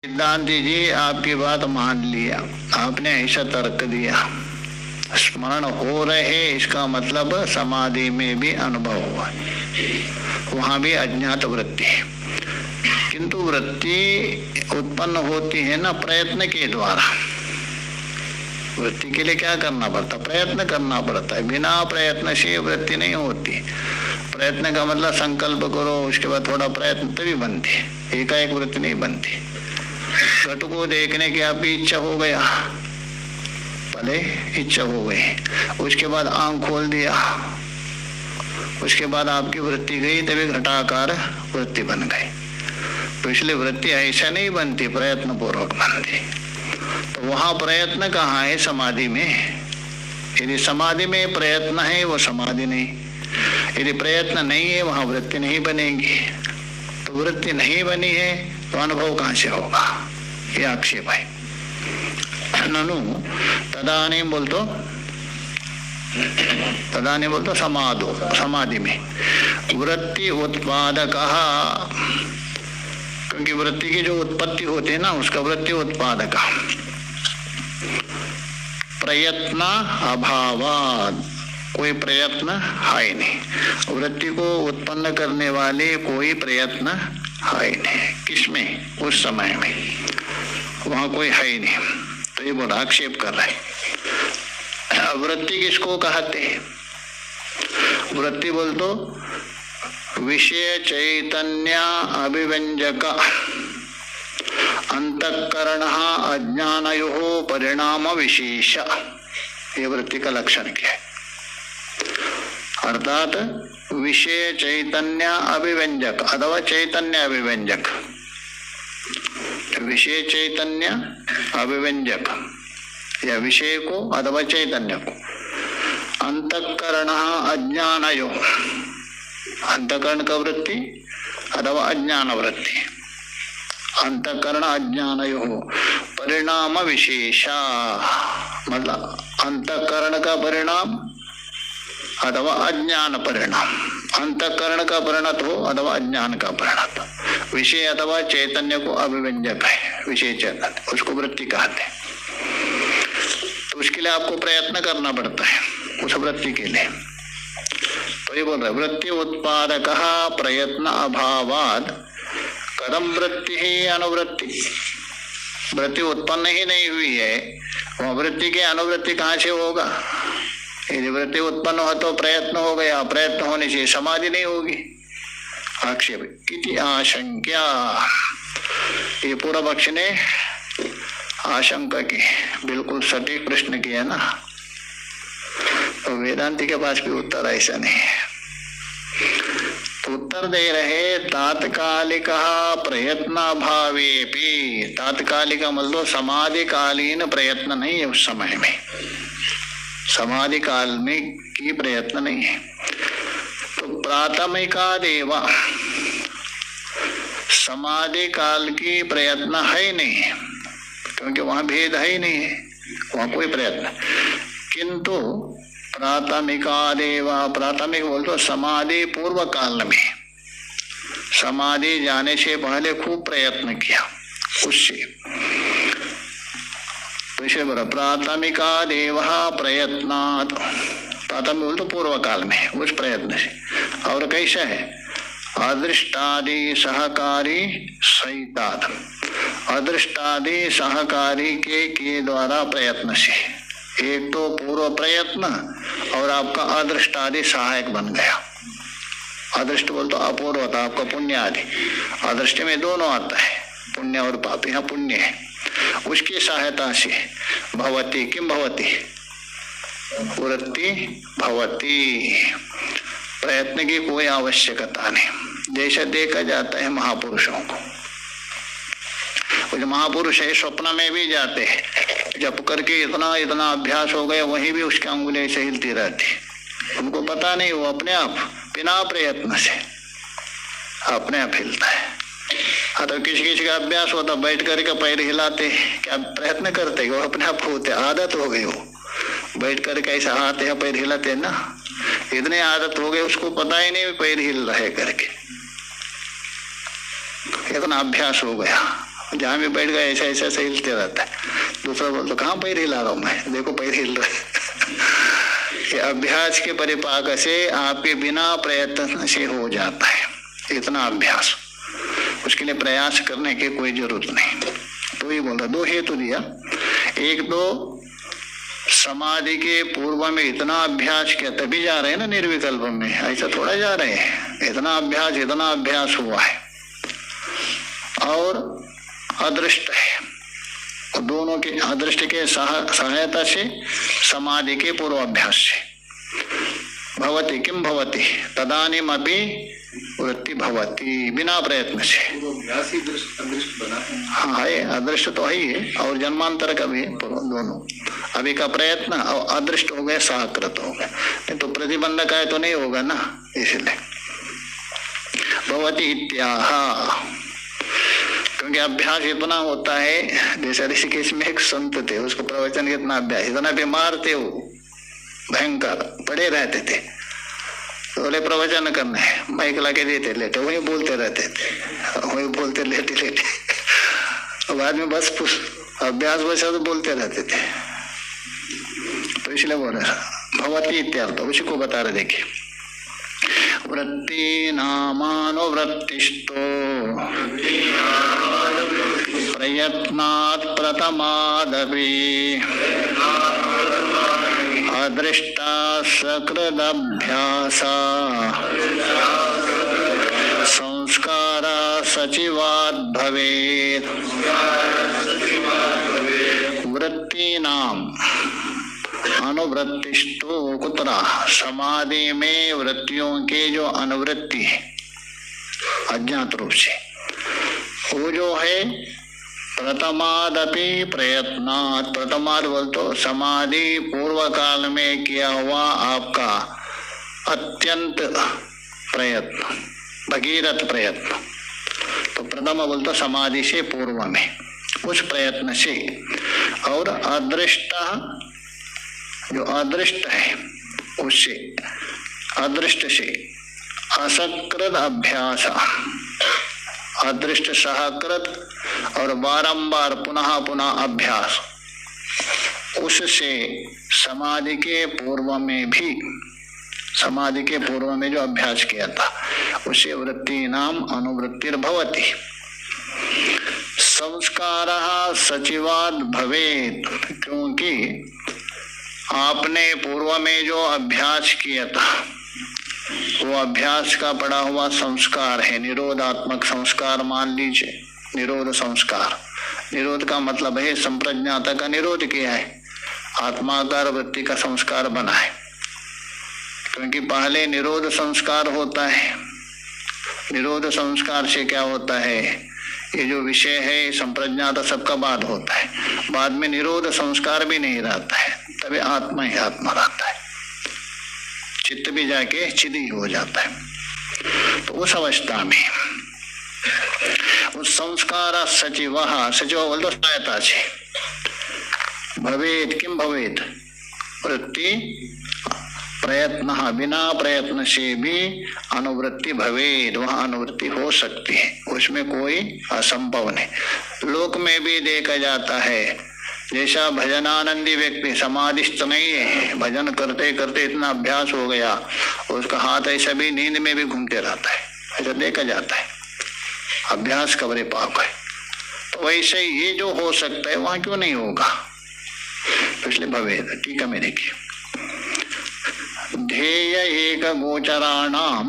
सिद्धांति जी आपकी बात मान लिया, आपने ऐसा तर्क दिया, स्मरण हो रहे इसका मतलब समाधि में भी अनुभव हुआ, वहां भी अज्ञात वृत्ति है। किंतु वृत्ति उत्पन्न होती है ना प्रयत्न के द्वारा। वृत्ति के लिए क्या करना पड़ता? प्रयत्न करना पड़ता है। बिना प्रयत्न से वृत्ति नहीं होती। प्रयत्न का मतलब संकल्प करो, उसके बाद थोड़ा प्रयत्न तभी बनती है, एकाएक वृत्ति नहीं बनती। घट को देखने की आपकी इच्छा हो गया, पहले इच्छा हो गई, उसके बाद आंख खोल दिया, उसके बाद आपकी वृत्ति गई, तभी घटाकार वृत्ति बन गई। तो इसलिए वृत्ति ऐसा नहीं बनती, प्रयत्न पूर्वक बनती। तो वहां प्रयत्न कहाँ है? समाधि में। यदि समाधि में प्रयत्न है वो समाधि नहीं, यदि प्रयत्न नहीं है वहां वृत्ति नहीं बनेगी। तो वृत्ति नहीं बनी है तो अनुभव कहां से होगा? ये आक्षेप है। ननु तदानीं बोलतो समाधो, समाधि में वृत्ति उत्पादक, क्योंकि वृत्ति की जो उत्पत्ति होती है ना उसका वृत्ति उत्पादक। प्रयत्न अभावाद, कोई प्रयत्न है नहीं, वृत्ति को उत्पन्न करने वाले कोई प्रयत्न है नहीं। किसमें? उस समय में वहां कोई है ही नहीं। तो ये बोला, आक्षेप कर रहा है। वृत्ति किसको कहते हैं? वृत्ति बोल तो विषय चैतन्य अभिव्यंजक अंतःकरण अज्ञानयोः परिणाम विशेष, ये वृत्ति का लक्षण क्या है? अर्थात विषय चैतन्य अभिव्यंजक अथवा चैतन्य अभिव्यंजक, विषय चैतन्य अभिव्यंजक या विषय को अथवा चैतन्य को, अंतःकरण अज्ञानयो, अंतःकरण का वृत्ति अथवा अज्ञान वृत्ति, अंतःकरण अज्ञानयो परिणाम विशेषा, मतलब अंतःकरण का परिणाम अथवा अज्ञान परिणाम, अंतःकरण का परिणत हो अथवा अज्ञान का परिणत, विषय अथवा चैतन्य को अभिव्यंजक है, विषय चैतन्य, उसको वृत्ति कहते हैं। तो उसके लिए आपको प्रयत्न करना पड़ता है उस वृत्ति के लिए। तो ये बोल रहे वृत्ति उत्पादक प्रयत्न अभावाद कदम वृत्ति ही अनुवृत्ति, वृत्ति उत्पन्न ही नहीं हुई है, वह वृत्ति की अनुवृत्ति कहाँ से होगा? यदि वृत्ति उत्पन्न हो तो प्रयत्न हो गया, प्रयत्न होने से समाधि नहीं होगी। आक्षेप इति आशंक्या, ये पूरा पक्ष ने आशंका की, बिल्कुल सटीक प्रश्न किया ना। तो वेदांति के पास भी उत्तर ऐसा नहीं है। तो उत्तर दे रहे तात्कालिक प्रयत्न भावेपि, तात्कालिक मतलब समाधि कालीन प्रयत्न नहीं है, उस समय में समाधि काल में की प्रयत्न नहीं है। तो प्राथमिका देवा, समाधि काल की प्रयत्न है नहीं, क्योंकि वहां भेद है ही नहीं है, वहां कोई प्रयत्न। किंतु प्राथमिका देवा, प्राथमिक बोल तो समाधि पूर्व काल में, समाधि जाने से पहले खूब प्रयत्न किया उससे, विषय बोला प्राथमिका देव प्रयत्नात्, प्राथमिक बोल तो पूर्व काल में उस प्रयत्न से। और कैसा है? अदृष्टादि सहकारी सहितात्, अदृष्टादि सहकारी के द्वारा प्रयत्न से, एक तो पूर्व प्रयत्न और आपका अदृष्टादि सहायक बन गया। अदृष्ट बोल तो अपूर्वता, आपका पुण्य आदि, अदृष्ट में दोनों आता है, पुण्य और पाप, यहाँ पुण्य है, उसकी सहायता से भवती, किम भवती, वृत्ति भवती, प्रयत्न की कोई आवश्यकता नहीं। जैसे देखा जाता है महापुरुषों को, जो महापुरुष है स्वप्न में भी जाते हैं, जब करके इतना इतना अभ्यास हो गया, वहीं भी उसकी अंगुली से हिलती रहती, उनको पता नहीं, वो अपने आप बिना प्रयत्न से अपने आप हिलता है। हाँ, तो किसी किसी का अभ्यास होता बैठ करके पैर हिलाते, क्या प्रयत्न करते, वो अपने आप होते, आदत हो गई, वो बैठ करके ऐसा हाथ या पैर हिलाते ना, इतनी आदत हो गई उसको पता ही नहीं पैर हिल रहे करके, इतना अभ्यास हो गया, जहाँ भी बैठ गए ऐसा ऐसा ऐसा हिलते रहता है। दूसरा बोलता कहाँ पैर हिला रहा हूँ मैं, देखो पैर हिल रहा है। ये अभ्यास के परिपाक से आपके बिना प्रयत्न से हो जाता है, इतना अभ्यास, उसके लिए प्रयास करने की कोई जरूरत नहीं। तो ये बोल रहा, दो हेतु दिया। एक तो समाधि के पूर्व में इतना अभ्यास किया तभी जा रहे हैं ना निर्विकल्प में, ऐसा थोड़ा जा रहे हैं। इतना अभ्यास हुआ है। और अदृष्ट है, और दोनों के अदृष्ट के सहायता से समाधि के पूर्वाभ्यास से भवति किम भवति तदानीम अभी वृत्ति भवति, बिना प्रयत्न से। अदृष्ट बना है। हाँ है, अदृष्ट तो है ही है, और जन्मांतर का भी है, दोनों। अभी का प्रयत्न और अदृष्ट हो गए, सहकृत हो गए। नहीं तो प्रतिबंधक है तो नहीं होगा ना, इसलिए भवति इत्याह। क्योंकि अभ्यास इतना होता है, जैसे ऋषिकेश में एक संत थे, उसको प्रवचन कितना अभ्यास, इतना बीमार थे वो, भयंकर पड़े रहते थे। तो बोले प्रवचन करना है, माइक ला के देते लेटे, वही बोलते रहते थे, वही बोलते लेटे लेटे। बाद में बस अभ्यास वैसा तो बोलते रहते थे। तो इसलिए बोल रहे भवती इत्यार्थ, उसी को बता रहे। देखिए, वृत्ति नामानुवृत्तिस्तो प्रयत्नात् प्रथमादपि अदृष्टा सकृदभ्यासा संस्कारा सचिवात् भवेत्। वृत्तीनाम अनुवृत्तिस्तु कुत्र, समाधि में वृत्तियों के जो अनुवृत्ति है अज्ञात रूप से, वो जो है प्रथमादपि प्रयत्नात्, प्रथमाद बोल तो समाधि पूर्व काल में किया हुआ आपका अत्यंत प्रयत्न, भगीरथ प्रयत्न। तो प्रथम बोल तो समाधि से पूर्व में उस प्रयत्न से, और अदृष्ट जो अदृष्ट है उससे, अदृष्ट से असकृत अभ्यास, अदृष्ट सहकृत और बारंबार पुनः पुनः अभ्यास, उससे समाधि के पूर्व में भी, समाधि के पूर्व में जो अभ्यास किया था उसे वृत्ति नाम अनुवृत्तिर्भवति। संस्कारः सचिवात् भवेत्, क्योंकि आपने पूर्व में जो अभ्यास किया था वो अभ्यास का पड़ा हुआ संस्कार है, निरोधात्मक संस्कार मान लीजिए, निरोध संस्कार। निरोध का मतलब है संप्रज्ञाता का निरोध किया है, आत्माकार वृत्ति का संस्कार बना है। क्योंकि पहले निरोध संस्कार होता है, निरोध संस्कार से क्या होता है, ये जो विषय है संप्रज्ञाता सबका बाद होता है, बाद में निरोध संस्कार भी नहीं रहता है, तभी आत्मा ही आत्मा रहता है, चित्त भी जाके चिदी हो जाता है। तो उस अवस्था में उस संस्कार सचिव, सचिव बोल दो सहायता से, भवेत किम भवेत वृत्ति प्रयत्न, बिना प्रयत्न से भी अनुवृत्ति भवेद, वहां अनुवृत्ति हो सकती है, उसमें कोई असंभव नहीं। लोक में भी देखा जाता है, जैसा भजनानंदी व्यक्ति समाधिस्थ नहीं है, भजन करते करते इतना अभ्यास हो गया, उसका हाथ ऐसा भी नींद में भी घूमते रहता है, ऐसा देखा जाता है, अभ्यास कबरे पाक है। तो वैसे ये जो हो सकता है वहां क्यों नहीं होगा, तो इसलिए भवेद। ठीक है, मैं देखिए, ध्येय एक गोचराणाम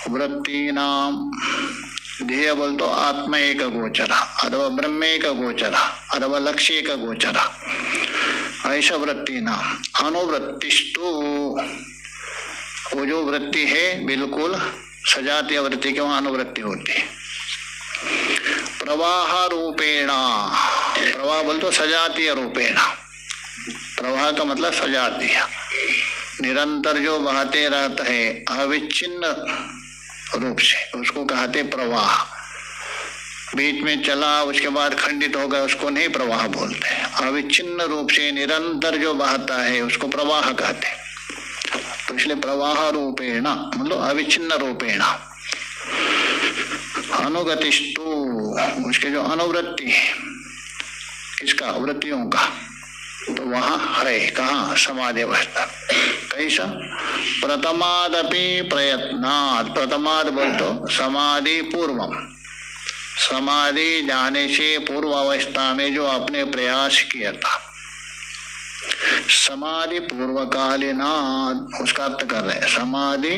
वृत्तीनाम, ध्येय बोल तो आत्मा एक गोचरा अथवा ब्रह्म एक गोचरा अथवा लक्ष्य एक गोचरा, ऐसा वृत्ति नाम। अनुवृत्तिस्तु, वो जो वृत्ति है बिल्कुल सजातीय वृत्ति के वहां अनुवृत्ति होती है। प्रवाह रूपेणा, प्रवाह बोल तो सजातीय रूपेणा, प्रवाह का मतलब सजातीय, निरंतर जो बहते रहता है अविच्छिन्न रूप से, उसको कहते प्रवाह। बीच में चला उसके बाद खंडित हो गया, उसको नहीं प्रवाह बोलते। अविच्छिन्न रूप से निरंतर जो बहता है उसको प्रवाह कहते। तो इसलिए प्रवाह रूपेण मतलब अविच्छिन्न रूपेण। अनुगतिस्तु, उसके जो अनुवृत्ति है, किसका, वृत्तियों का, तो वहां है कहाँ, समाधि अवस्था। कैसा, प्रथमादपि प्रयत्नात्, प्रथमाद बोल तो समाधि पूर्वम, समाधि जाने से पूर्व अवस्था में जो आपने प्रयास किया था, समाधि पूर्वकालीनात्, उसका अर्थ कर रहे हैं, समाधि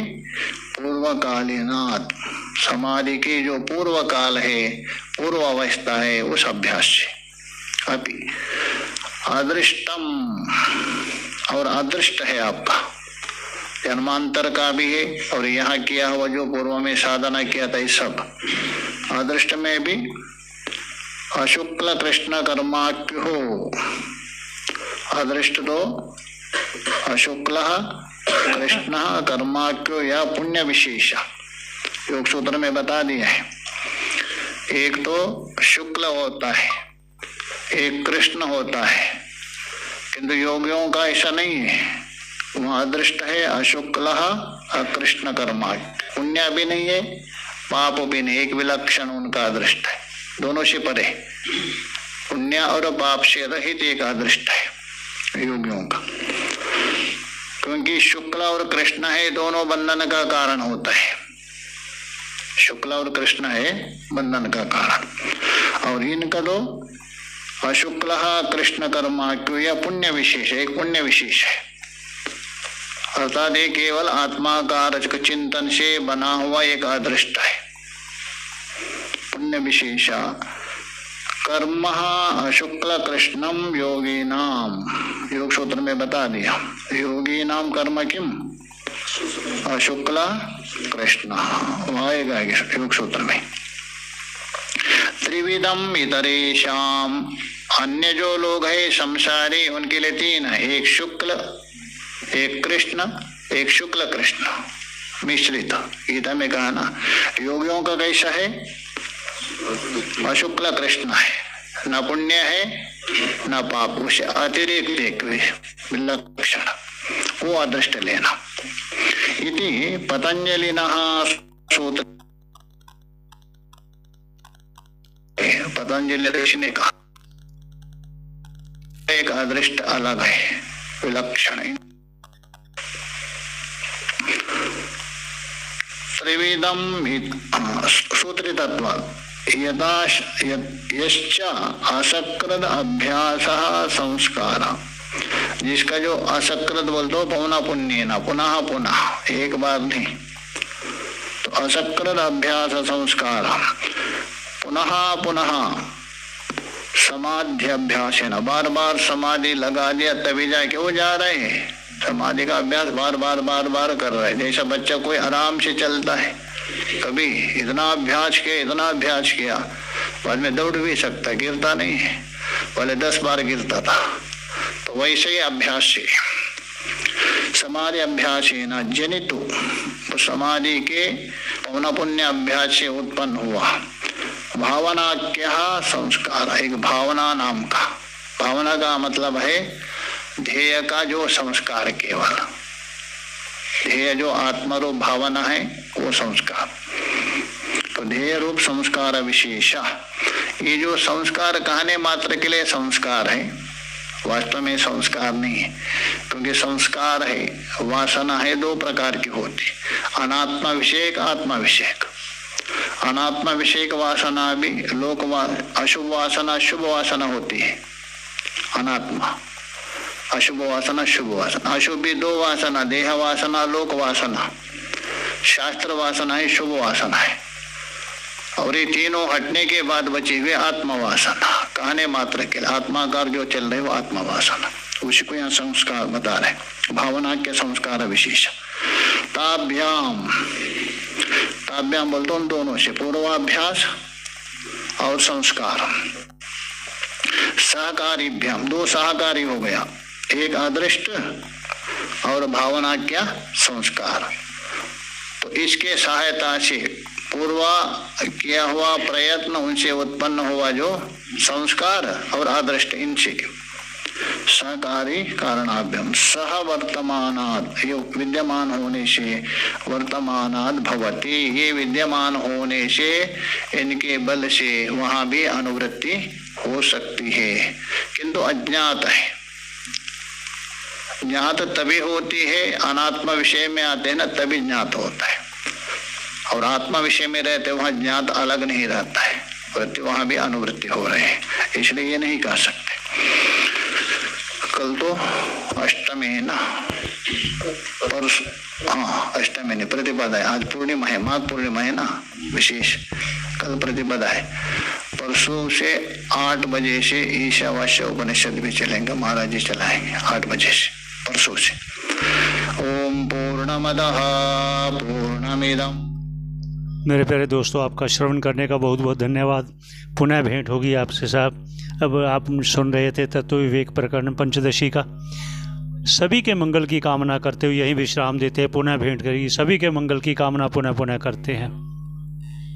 पूर्वकालीनात्, समाधि की जो पूर्व काल है, पूर्व अवस्था है, उस अभ्यास से। अभी अदृष्टम, और अदृष्ट है आपका, जन्मांतर का भी है और यहाँ किया हुआ जो पूर्व में साधना किया था, इस सब अदृष्ट में भी अशुक्ल कृष्ण कर्माक्य हो, अदृष्ट तो अशुक्ल कृष्ण कर्माक्यो या पुण्य विशेष, योग सूत्र में बता दिया है। एक तो शुक्ल होता है, एक कृष्ण होता है, किंतु योगियों का ऐसा नहीं है, वहाँ अदृष्ट है, अशुक्ल अकृष्ण कर्मा, पुण्य भी नहीं है, पाप भी नहीं, एक विलक्षण उनका अदृष्ट है, दोनों से परे, पुण्य और पाप से रहित एक अदृष्ट है योगियों का। क्योंकि शुक्ल और कृष्ण है, दोनों बंधन का कारण होता है, शुक्ल और कृष्ण है बंधन का कारण, और इनका दो अशुक्ल कृष्ण कर्मा क्यों, या पुण्य विशेष, एक पुण्य विशेष है, अर्थात ये केवल आत्माकार चिंतन से बना हुआ एक अदृष्ट है, पुण्य विशेष। कर्म अशुक्ल कृष्णम योगी नाम, योग सूत्र में बता दिया, योगी नाम कर्म किम, अशुक्ल कृष्ण, आएगा योग सूत्र में। त्रिविधम इतरेशाम, अन्य जो लोग है संसारी, उनके लिए तीन है, एक शुक्ल, एक कृष्ण, एक शुक्ल कृष्ण मिश्रित। गीता में कहा ना, योगियों का कैसा है, अशुक्ल कृष्ण है, न पुण्य है न पाप, उसे अतिरिक्त एक विलक्षण, वो अदृष्ट लेना। इति पतंजलिनः सूत्र, पतंजलि ऋषि ने कहा एक अदृष्ट अलग है, विलक्षण है। त्रिविधम सूत्र तत्व, यश्च असकृत अभ्यास संस्कार, जिसका जो असकृत बोल दो पौना पुण्य ना, पुनः पुनः, एक बार नहीं, तो असकृत अभ्यास संस्कार, पुनः पुनः समाधि अभ्यास है ना, बार बार समाधि लगा दिया तभी जाके वो जा रहे हैं, समाधि का अभ्यास बार बार बार बार कर रहे हैं। जैसा बच्चा कोई आराम से चलता है, कभी इतना अभ्यास किया, बाद में दौड़ भी सकता, गिरता नहीं है, पहले 10 बार गिरता था, तो वैसे ही अभ्यास से समाधि अभ्यास है ना जनितु, तो समाधि के पौना पुण्य अभ्यास से उत्पन्न हुआ भावना क्या संस्कार, एक भावना नाम का, भावना का मतलब है ध्येय का जो संस्कार, केवल ध्येय जो आत्मरूप भावना है वो संस्कार, तो ध्येय रूप संस्कार विशेषा। ये जो संस्कार कहने मात्र के लिए संस्कार है, वास्तव में संस्कार नहीं है, क्योंकि संस्कार है, वासना है, 2 प्रकार की होती, अनात्मा विषयक, आत्मा विषयक। अनात्मा विषयक वासना भी लोक अशुभ वासना शुभ वासना होती है, अनात्मा, अशुभ वासना शुभ वासना। अशुभ भी 2 वासना, देह वासना, लोक वासना, शास्त्र वासना है, शुभ वासना है, और ये तीनों हटने के बाद बची हुई आत्मा वासना, कहने मात्र के आत्माकार जो चल रहे वो आत्मा वासना, उसी को यहाँ संस्कार बता रहे, भावना के संस्कार विशेष। ताभ्याम, ताभ्याम बोलते उन दोनों से, पूर्वाभ्यास और संस्कार। सहकारीभ्याम, 2 सहकारी हो गया, एक अदृष्ट और भावना क्या संस्कार, तो इसके सहायता से पूर्वा किया हुआ प्रयत्न, उनसे उत्पन्न हुआ जो संस्कार और अदृष्ट, इनसे सकारी कारणाभ्यम सह वर्तमानाद, ये विद्यमान होने से वर्तमानाद भवति, ये विद्यमान होने से इनके बल से वहां भी अनुवृत्ति हो सकती है, किंतु अज्ञात है। ज्ञात तभी होती है, अनात्मा विषय में आते हैं ना तभी ज्ञात होता है, और आत्मा विषय में रहते वहां ज्ञात अलग नहीं रहता है, वृत्ति वहां भी अनुवृत्ति हो रहे हैं, इसलिए ये नहीं कह सकते। कल तो अष्टमी है ना, हाँ अष्टमी नहीं प्रतिपदा है, आज पूर्णिमा है, माघ पूर्णिमा है ना विशेष, कल प्रतिपदा है। परसों से 8 बजे से ईशावास्य उपनिषद भी चलेंगे, महाराज जी चलाएंगे 8 बजे से, परसों से। ओम पूर्णमदः पूर्णमिदम्। मेरे प्यारे दोस्तों, आपका श्रवण करने का बहुत बहुत धन्यवाद। पुनः भेंट होगी आपसे साहब। अब आप सुन रहे थे तत्व विवेक प्रकरण पंचदशी का। सभी के मंगल की कामना करते हुए यहीं विश्राम देते हैं। पुनः भेंट करेगी, सभी के मंगल की कामना पुनः करते हैं।